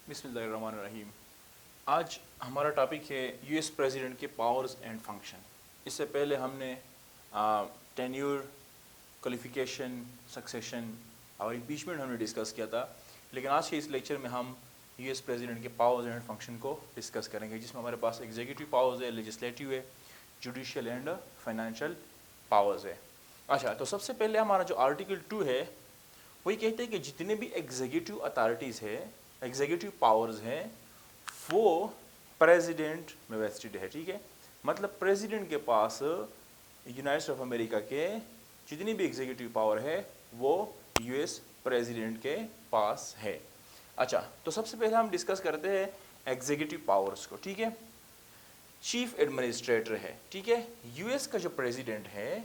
बिस्मिल्लाहिर्रहमानिर्रहीम। आज हमारा टॉपिक है यूएस प्रेसिडेंट के पावर्स एंड फंक्शन। इससे पहले हमने टेन्यूर, क्वालिफिकेशन, सक्सेशन और इम्पीचमेंट हमने डिस्कस किया था, लेकिन आज के इस लेक्चर में हम यूएस प्रेसिडेंट के पावर्स एंड फंक्शन को डिस्कस करेंगे, जिसमें हमारे पास एग्जीक्यूटिव पावर्स है, लेजिस्लेटिव है, जुडिशियल एंड फाइनेंशियल पावर्स है। अच्छा, तो सबसे पहले हमारा जो आर्टिकल 2 है वही कहते हैं कि जितने भी एग्जीक्यूटिव अथॉरिटीज़ है, एग्जीक्यूटिव पावर्स हैं, वो प्रेसिडेंट में वेस्टेड है। ठीक है, मतलब प्रेसिडेंट के पास यूनाइटेड स्टेट्स ऑफ अमेरिका के जितनी भी एग्जीक्यूटिव पावर है वो यूएस प्रेसिडेंट के पास है। अच्छा, तो सबसे पहले हम डिस्कस करते हैं एग्जीक्यूटिव पावर्स को। ठीक है, चीफ एडमिनिस्ट्रेटर है। ठीक है, यूएस का जो प्रेसिडेंट है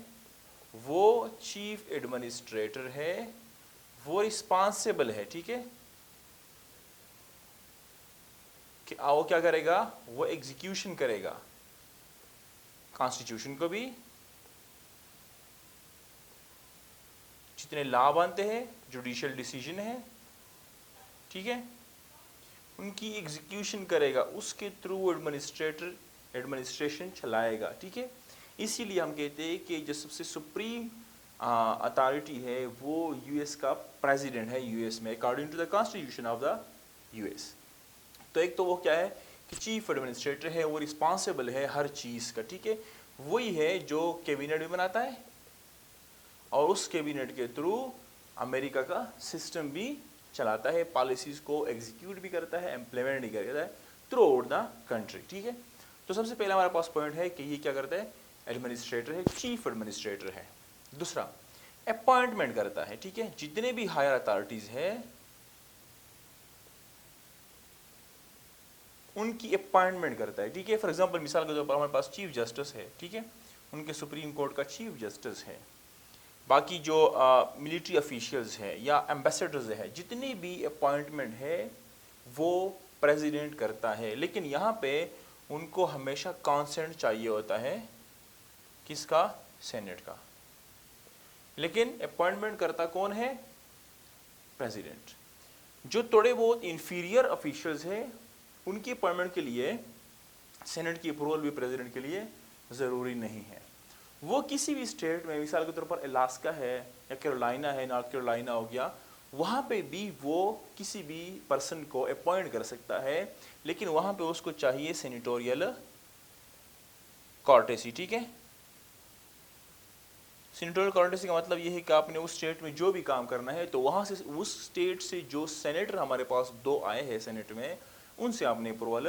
वो चीफ एडमिनिस्ट्रेटर है, वो रिस्पॉन्सिबल है। ठीक है, कि वो क्या करेगा, वो एग्जीक्यूशन करेगा कॉन्स्टिट्यूशन को भी, जितने लॉ बनते हैं, जुडिशियल डिसीजन है, ठीक है, उनकी एग्जीक्यूशन करेगा, उसके थ्रू एडमिनिस्ट्रेशन चलाएगा। ठीक है, इसीलिए हम कहते हैं कि जो सबसे सुप्रीम अथॉरिटी है वो यूएस का प्रेसिडेंट है यूएस में, according to the constitution of the US. तो एक तो वो क्या है कि चीफ एडमिनिस्ट्रेटर है, वो रिस्पॉन्सिबल है हर चीज़ का। ठीक है, वही है जो कैबिनेट भी बनाता है और उस कैबिनेट के थ्रू अमेरिका का सिस्टम भी चलाता है, पॉलिसीज़ को एग्जीक्यूट भी करता है, एम्प्लीमेंट भी करता है थ्रू आउट द कंट्री। ठीक है, तो सबसे पहला हमारे पास पॉइंट है कि ये क्या करता है, एडमिनिस्ट्रेटर है, चीफ एडमिनिस्ट्रेटर है। दूसरा, अपॉइंटमेंट करता है। ठीक है, जितने भी हायर अथॉरिटीज़ है उनकी अपॉइंटमेंट करता है। ठीक है, फॉर एग्जांपल मिसाल के तौर पर हमारे पास चीफ जस्टिस है। ठीक है, उनके सुप्रीम कोर्ट का चीफ जस्टिस है। बाकी जो मिलिट्री ऑफिशियल्स है या एम्बेसडर्स है, जितनी भी अपॉइंटमेंट है वो प्रेसिडेंट करता है, लेकिन यहाँ पे उनको हमेशा कॉन्सेंट चाहिए होता है, किसका, सेनेट का। लेकिन अपॉइंटमेंट करता कौन है, प्रेसिडेंट। जो थोड़े बहुत इंफीरियर ऑफिशियल्स है उनकी अपॉइंटमेंट के लिए सेनेट की अप्रूवल भी प्रेसिडेंट के लिए ज़रूरी नहीं है। वो किसी भी स्टेट में, मिसाल के तौर पर अलास्का है या कैरोलिना है, नॉर्थ कैरोलिना हो गया, वहाँ पे भी वो किसी भी पर्सन को अपॉइंट कर सकता है, लेकिन वहाँ पे उसको चाहिए सेनेटोरियल कॉर्टेसी। ठीक है, सेनेटोरियल कॉर्टेसी का मतलब ये है कि आपने उस स्टेट में जो भी काम करना है तो वहाँ से, उस स्टेट से जो सेनेटर हमारे पास 2 आए हैं सेनेट में, उनसे आपने अप्रूवल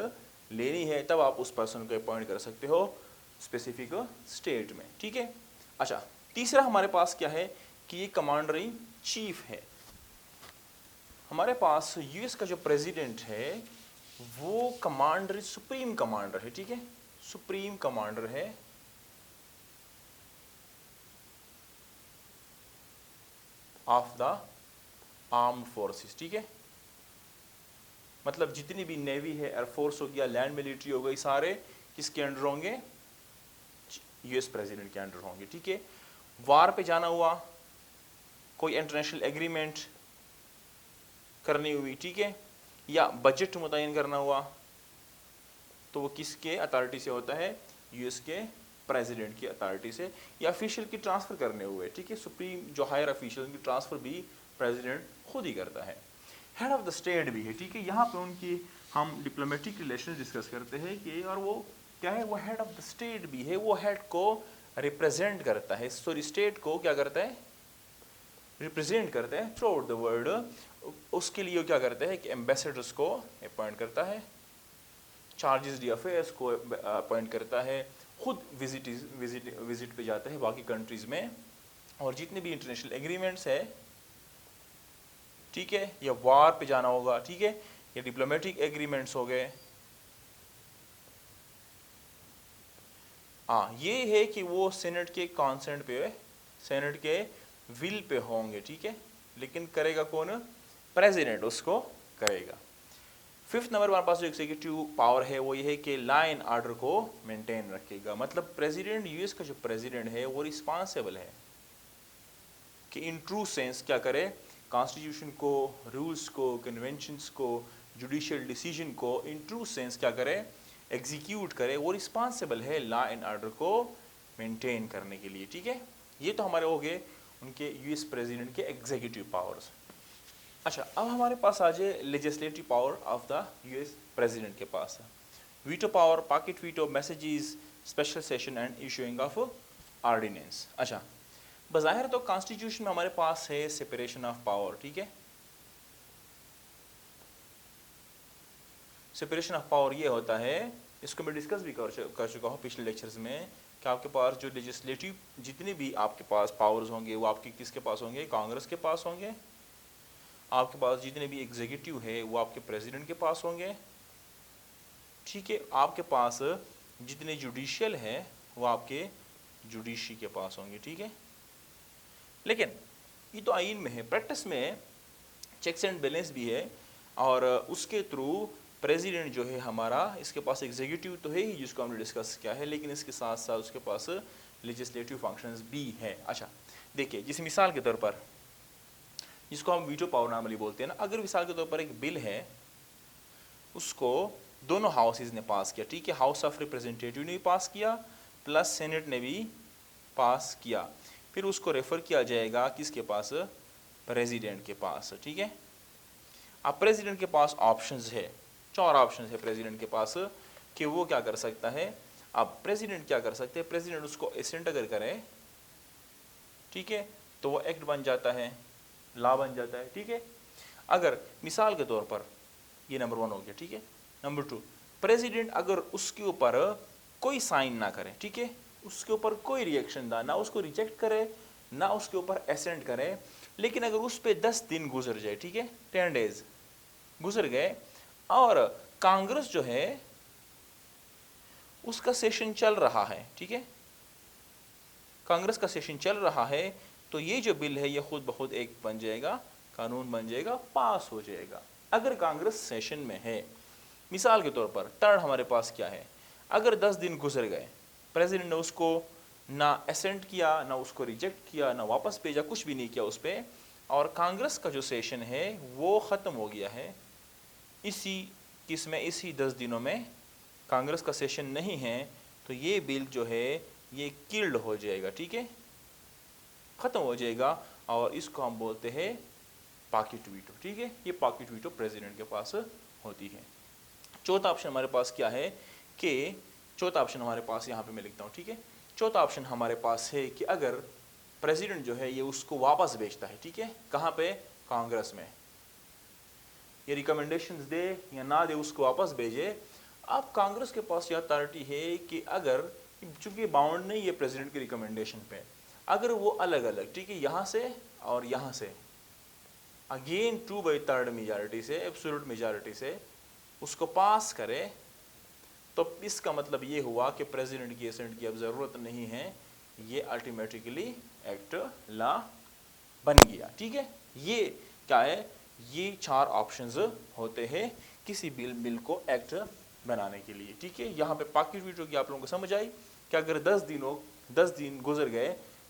लेनी है, तब आप उस पर्सन को अपॉइंट कर सकते हो स्पेसिफिक स्टेट में। ठीक है, अच्छा, तीसरा हमारे पास क्या है कि ये कमांडर इन चीफ है। हमारे पास यूएस का जो प्रेसिडेंट है वो कमांडर, सुप्रीम कमांडर है। ठीक है, सुप्रीम कमांडर है ऑफ द आर्म्ड फोर्सेस। ठीक है, मतलब जितनी भी नेवी है, एयरफोर्स हो गया, लैंड मिलिट्री हो गई, सारे किसके अंडर होंगे, यूएस प्रेसिडेंट के अंडर होंगे। ठीक है, वार पे जाना हुआ, कोई इंटरनेशनल एग्रीमेंट करनी हुई, ठीक है, या बजट मुतय्यन करना हुआ, तो वो किसके अथॉरिटी से होता है, यूएस के प्रेसिडेंट की अथॉरिटी से, या ऑफिशियल की ट्रांसफ़र करने हुए। ठीक है, सुप्रीम जो हायर ऑफिशियल की ट्रांसफ़र भी प्रेसिडेंट खुद ही करता है। हेड ऑफ द स्टेट भी है। ठीक है, यहाँ पे उनकी हम डिप्लोमेटिक रिलेशन डिस्कस करते हैं कि, और वो क्या है, वो हेड ऑफ द स्टेट भी है, वो हेड को रिप्रेजेंट करता है, सॉरी स्टेट को क्या करता है, रिप्रेजेंट करता है थ्रू आउट द वर्ल्ड। उसके लिए क्या करता है कि एम्बेसडर्स को अपॉइंट करता है, चार्जेस डी अफेयर्स को अपॉइंट करता है, खुद विजिट पे जाता है बाकी कंट्रीज़ में, और जितने भी इंटरनेशनल एग्रीमेंट्स है, ठीक है, या वार पे जाना होगा, ठीक है, या डिप्लोमेटिक एग्रीमेंट्स हो गए, हाँ, ये है कि वो सेनेट के कॉन्सेंट पे, सेनेट के विल पे होंगे। ठीक है, लेकिन करेगा कौन, प्रेसिडेंट उसको करेगा। फिफ्थ नंबर हमारे पास जो एग्जीक्यूटिव पावर है वो ये है कि लॉ एंड ऑर्डर को मेंटेन रखेगा। मतलब प्रेसिडेंट, यूएस का जो प्रेसिडेंट है वो रिस्पॉन्सिबल है कि इन ट्रू सेंस क्या करे, कॉन्स्टिट्यूशन को, रूल्स को, कन्वेंशंस को जुडिशियल डिसीजन को इन ट्रू सेंस क्या करे, एग्जीक्यूट करे, वो रिस्पॉन्सिबल है लॉ एंड ऑर्डर को मेंटेन करने के लिए। ठीक है, ये तो हमारे हो गए उनके यूएस प्रेसिडेंट के एग्जीक्यूटिव पावर्स। अच्छा, अब हमारे पास आ जाए legislative power of the US president के पास। Veto power, pocket veto, messages, special session and issuing of ordinance. अच्छा, बज़ाहिर तो कॉन्स्टिट्यूशन में हमारे पास है सेपरेशन ऑफ पावर। ठीक है, सेपरेशन ऑफ पावर ये होता है, इसको मैं डिस्कस भी कर चुका हूँ पिछले लेक्चर्स में, कि आपके पास जो लेजिस्लेटिव जितने भी आपके पास पावर्स होंगे वो आपके किसके पास होंगे, कांग्रेस के पास होंगे। आपके पास जितने भी एग्जीक्यूटिव है वो आपके प्रेसिडेंट के पास होंगे। ठीक है, आपके पास जितने जुडिशियल है वो आपके जुडिशरी के पास होंगे। ठीक है, लेकिन ये तो आइन में है, प्रैक्टिस में चेक्स एंड बैलेंस भी है, और उसके थ्रू प्रेसिडेंट जो है हमारा, इसके पास एग्जीक्यूटिव तो है ही जिसको हमने डिस्कस किया है, लेकिन इसके साथ साथ उसके पास लेजिस्लेटिव फंक्शंस भी है। अच्छा देखिए, जिस मिसाल के तौर पर जिसको हम वीटो पावर नॉर्मली बोलते हैं ना, अगर मिसाल के तौर पर एक बिल है, उसको दोनों हाउसेज ने पास किया। ठीक है, हाउस ऑफ रिप्रेजेंटेटिव ने भी पास किया प्लस सेनेट ने भी पास किया, फिर उसको रेफर किया जाएगा किसके पास, प्रेसिडेंट के पास। ठीक है, अब प्रेसिडेंट के पास ऑप्शंस है, 4 ऑप्शंस है प्रेसिडेंट के पास कि वो क्या कर सकता है। अब प्रेसिडेंट क्या कर सकते हैं, प्रेसिडेंट उसको एसेंट अगर करे, ठीक है, तो वो एक्ट बन जाता है, लॉ बन जाता है। ठीक है, अगर मिसाल के तौर पर ये नंबर 1 हो गया। ठीक है, नंबर 2, प्रेसिडेंट अगर उसके ऊपर कोई साइन ना करे, ठीक है, उसके ऊपर कोई रिएक्शन ना उसको रिजेक्ट करे ना उसके ऊपर एसेंट करे, लेकिन अगर उस पर 10 दिन गुजर जाए, ठीक है, 10 डेज गुजर गए, और कांग्रेस जो है उसका सेशन चल रहा है, ठीक है, कांग्रेस का सेशन चल रहा है, तो ये जो बिल है ये खुद ब खुद एक बन जाएगा, कानून बन जाएगा, पास हो जाएगा। अगर कांग्रेस सेशन में है, मिसाल के तौर पर थर्ड हमारे पास क्या है, अगर 10 दिन गुजर गए, प्रेसिडेंट ने उसको ना एसेंट किया, ना उसको रिजेक्ट किया, ना वापस भेजा, कुछ भी नहीं किया उस पर, और कांग्रेस का जो सेशन है वो ख़त्म हो गया है, इसी 10 दिनों में कांग्रेस का सेशन नहीं है, तो ये बिल जो है ये किल्ड हो जाएगा। ठीक है, ख़त्म हो जाएगा, और इसको हम बोलते हैं पॉकेट वीटो। ठीक है, ये पॉकेट वीटो प्रेसिडेंट के पास होती है। चौथा ऑप्शन हमारे पास क्या है कि चौथा ऑप्शन हमारे पास यहाँ पे मैं लिखता हूँ। ठीक है, चौथा ऑप्शन हमारे पास है कि अगर प्रेसिडेंट जो है ये उसको वापस भेजता है, ठीक है, कहाँ पे, कांग्रेस में, ये रिकमेंडेशंस दे या ना दे, उसको वापस भेजे। अब कांग्रेस के पास यह अथॉरिटी है कि अगर, चूंकि बाउंड नहीं है प्रेसिडेंट की रिकमेंडेशन पे, अगर वो अलग अलग, ठीक है, यहाँ से और यहाँ से, अगेन 2/3 मेजॉरिटी से, एब्सोल्यूट मेजॉरिटी से उसको पास करे, तो इसका मतलब ये हुआ कि प्रेसिडेंट की एसेंट की अब ज़रूरत नहीं है, ये अल्टीमेटिकली एक्ट लॉ बन गया। ठीक है, ये क्या है, ये 4 ऑप्शंस होते हैं किसी बिल को एक्ट बनाने के लिए। ठीक है, यहाँ पे पॉकेट वीटो की आप लोगों को समझ आई कि अगर 10 दिन गुजर गए,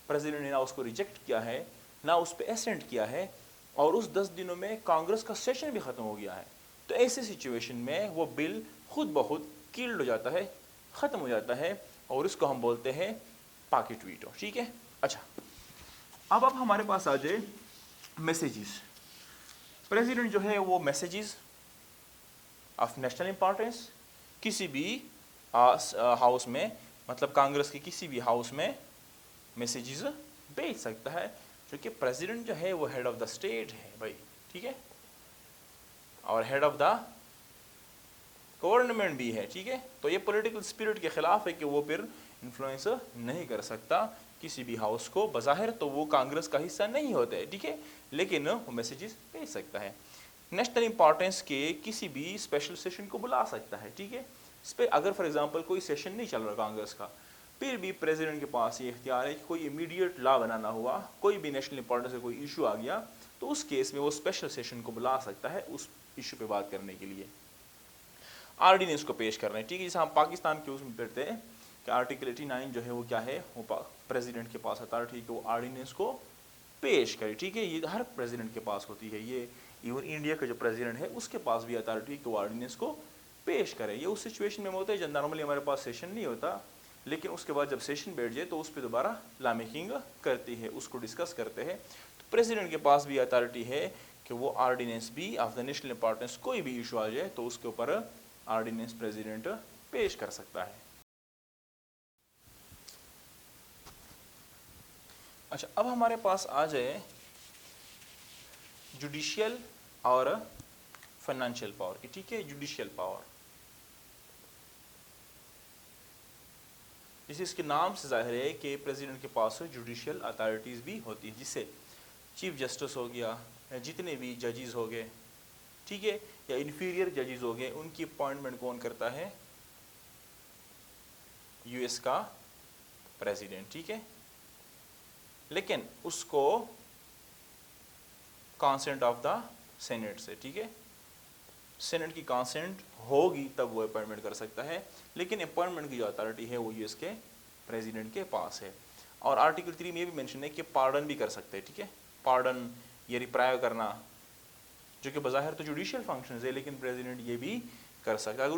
प्रेसिडेंट ने ना उसको रिजेक्ट किया है ना उस पर एसेंट किया है, और उस 10 दिनों में कांग्रेस का सेशन भी ख़त्म हो गया है, तो ऐसे सिचुएशन में वो बिल खुद ब खुद किल्ड हो जाता है, ख़त्म हो जाता है, और इसको हम बोलते हैं पॉकेट वीटो। ठीक है, अच्छा अब हमारे पास आ जाए मैसेजेस। प्रेसिडेंट जो है वो मैसेजेस ऑफ नेशनल इंपॉर्टेंस किसी भी हाउस में, मतलब कांग्रेस के किसी भी हाउस में मैसेजेस भेज सकता है, क्योंकि प्रेसिडेंट जो है वो हेड ऑफ द स्टेट है भाई। ठीक है, और हेड ऑफ द गवर्नमेंट भी है। ठीक है, तो ये पॉलिटिकल स्पिरिट के खिलाफ है कि वो फिर इन्फ्लुएंस नहीं कर सकता किसी भी हाउस को, बज़ाहिर तो वो कांग्रेस का हिस्सा नहीं होता है, ठीक है, लेकिन वो मैसेजेस भेज सकता है। नेशनल इंपॉर्टेंस के किसी भी स्पेशल सेशन को बुला सकता है। ठीक है, इस पर अगर फॉर एग्जांपल कोई सेशन नहीं चल रहा कांग्रेस का, फिर भी प्रेसिडेंट के पास ये इख्तियार है कि कोई इमीडिएट लॉ बनाना हुआ, कोई भी नेशनल इंपॉर्टेंस से कोई इशू आ गया, तो उस केस में वो स्पेशल सेशन को बुला सकता है उस इशू पे बात करने के लिए, ऑर्डिनेंस को पेश करना है। ठीक है, जैसे हम पाकिस्तान के उसमें पढ़ते हैं कि आर्टिकल 89 जो है वो क्या है, वो प्रेसिडेंट के पास अथॉरिटी को ऑर्डिनेंस को पेश करे। ठीक है, ये हर प्रेसिडेंट के पास होती है, ये इवन इंडिया का जो प्रेसिडेंट है उसके पास भी अथॉरिटी कि वो ऑर्डिनेंस को पेश करे। ये उस सिचुएशन में होता है जब नॉर्मली हमारे पास सेशन नहीं होता, लेकिन उसके बाद जब सेशन बैठ जाए तो उस पर दोबारा लॉ मेकिंग करती है, उसको डिस्कस करते हैं। तो प्रेसिडेंट के पास भी अथॉरिटी है कि वो ऑर्डिनेंस भी ऑफ द नेशनल इंपॉर्टेंस कोई भी इशू आ जाए तो उसके ऊपर ऑर्डिनेंस प्रेसिडेंट पेश कर सकता है। अच्छा, अब हमारे पास आ जाए जुडिशियल और फाइनेंशियल पावर की। ठीक है, जुडिशियल पावर जैसे इसके नाम से जाहिर है कि प्रेसिडेंट के पास जुडिशियल अथॉरिटीज़ भी होती है, जिससे चीफ जस्टिस हो गया या जितने भी जजेस हो गए, ठीक है, या इन्फीरियर जजेस हो गए, उनकी अपॉइंटमेंट कौन करता है? यूएस का प्रेसिडेंट। ठीक है, लेकिन उसको कॉन्सेंट ऑफ द सेनेट से, ठीक है, सेनेट की कॉन्सेंट होगी तब वो अपॉइंटमेंट कर सकता है, लेकिन अपॉइंटमेंट की जो अथॉरिटी है वो यूएस के प्रेसिडेंट के पास है। और आर्टिकल 3 में ये भी मेंशन है कि पार्डन भी कर सकते हैं। ठीक है, पार्डन या रिप्राय करना, जो कि बज़ाहिर तो जुडिशियल फंक्शन है, लेकिन प्रेसिडेंट ये भी कर सकता है। अगर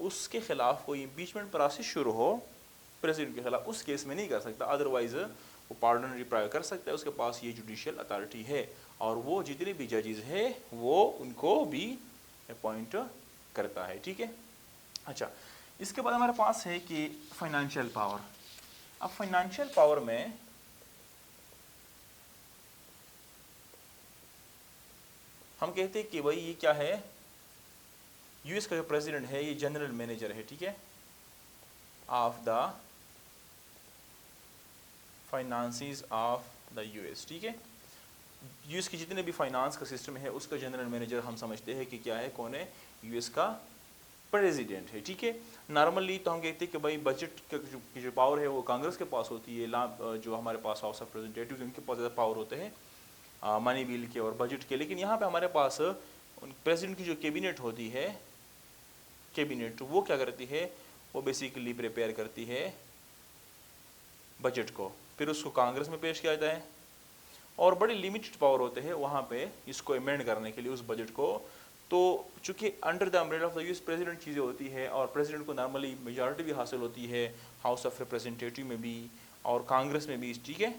उसके खिलाफ कोई इम्पीचमेंट प्रोसेस शुरू हो प्रेसिडेंट के खिलाफ, उस केस में नहीं कर सकता, अदरवाइज वो पार्डन रिप्राय कर सकता है, उसके पास ये जुडिशियल अथॉरिटी है। और वो जितने भी जजेस हैं वो उनको भी अपॉइंट करता है। ठीक है, अच्छा, इसके बाद हमारे पास है कि फाइनेंशियल पावर। अब फाइनेंशियल पावर में हम कहते हैं कि भाई ये क्या है, यूएस का जो प्रेसिडेंट है ये जनरल मैनेजर है, ठीक है, of the finances of the US. ठीक है, यूएस की जितने भी फाइनेंस का सिस्टम है उसका जनरल मैनेजर हम समझते हैं कि क्या है, कौन है, यूएस का प्रेसिडेंट है। ठीक है, नॉर्मली तो हम कहते हैं कि भाई बजट की जो पावर है वो कांग्रेस के पास होती है, जो हमारे पास हाउस ऑफ रिप्रेजेंटेटिव्स उनके पास ज़्यादा पावर होते हैं मनी बिल के और बजट के। लेकिन यहाँ पे हमारे पास प्रेसिडेंट की जो कैबिनेट होती है, कैबिनेट वो क्या करती है, वो बेसिकली प्रिपेयर करती है बजट को, फिर उसको कांग्रेस में पेश किया जाता है, और बड़े लिमिटेड पावर होते हैं वहाँ पे इसको अमेंड करने के लिए उस बजट को। तो चूँकि under the umbrella of the US president चीज़ें होती है, और प्रेसिडेंट को नॉर्मली मेजॉरिटी भी हासिल होती है हाउस ऑफ रिप्रेजेंटेटिव में भी और कांग्रेस में भी। ठीक है,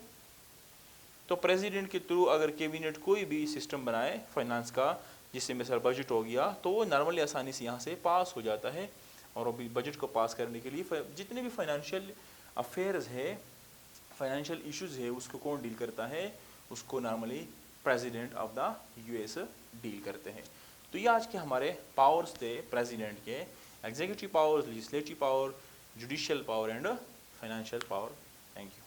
तो प्रेसिडेंट के थ्रू अगर कैबिनेट कोई भी सिस्टम बनाए फाइनेंस का, जिससे मिसाल बजट हो गया, तो वो नॉर्मली आसानी से यहाँ से पास हो जाता है। और अभी बजट को पास करने के लिए जितने भी फाइनेंशियल अफेयर्स है, फाइनेंशियल इश्यूज़ है, उसको कौन डील करता है, उसको normally president of the US deal करते हैं। तो ये आज के हमारे पावर्स थे प्रेसिडेंट के, executive power, legislative power, judicial power and financial power. Thank you.